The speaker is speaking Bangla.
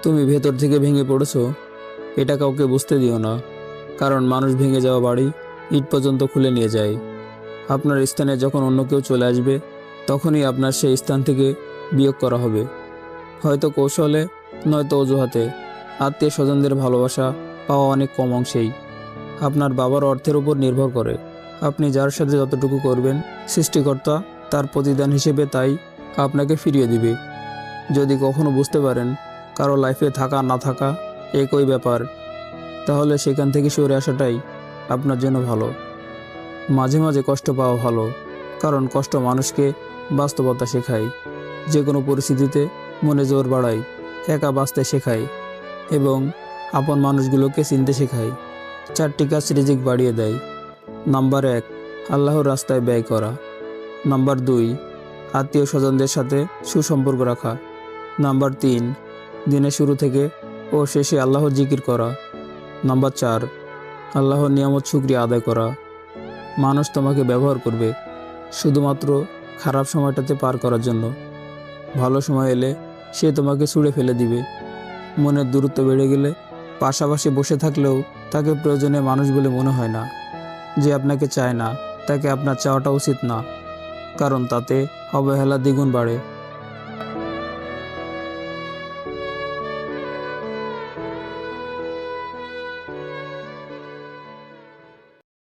তুমি ভেতর থেকে ভেঙে পড়েছো, এটা কাউকে বুঝতে দিও না। কারণ মানুষ ভেঙে যাওয়া বাড়ি ইট পর্যন্ত খুলে নিয়ে যায়। আপনার স্থানে যখন অন্য কেউ চলে আসবে, তখনই আপনার সেই স্থান থেকে বিয়োগ করা হবে, হয়তো কৌশলে, নয়তো অজুহাতে। আত্মীয় স্বজনদের ভালোবাসা পাওয়া অনেক কম অংশেই আপনার বাবার অর্থের উপর নির্ভর করে। আপনি যার সাথে যতটুকু করবেন, সৃষ্টিকর্তা তার প্রতিদান হিসেবে তাই আপনাকে ফিরিয়ে দিবে। যদি কখনো বুঝতে পারেন কারো লাইফে থাকা না থাকা একই ব্যাপার, তাহলে সেখান থেকে সরে আসাটাই আপনার জন্য ভালো। মাঝে মাঝে কষ্ট পাওয়া ভালো, কারণ কষ্ট মানুষকে বাস্তবতা শেখায়, যে কোনো পরিস্থিতিতে মনে জোর বাড়ায়, একা বাঁচতে শেখায় এবং আপন মানুষগুলোকে চিনতে শেখায়। 4টি কাজ রিজিক বাড়িয়ে দেয়। নাম্বার 1, আল্লাহর রাস্তায় ব্যয় করা। নাম্বার 2, আত্মীয় স্বজনদের সাথে সুসম্পর্ক রাখা। নাম্বার 3, দিনের শুরু থেকে ও শেষে আল্লাহর জিকির করা। নাম্বার 4, আল্লাহর নিয়ামত শুকরিয়া আদায় করা। মানুষ তোমাকে ব্যবহার করবে শুধুমাত্র খারাপ সময়টাতে পার করার জন্য। ভালো সময় এলে সে তোমাকে ছুঁড়ে ফেলে দিবে। মনের দূরত্ব বেড়ে গেলে পাশাপাশি বসে থাকলেও তাকে প্রয়োজনীয় মানুষ বলে মনে হয় না। যে আপনাকে চায় না, তাকে আপনার চাওয়াটা উচিত না, কারণ তাতে অবহেলা দ্বিগুণ বাড়ে।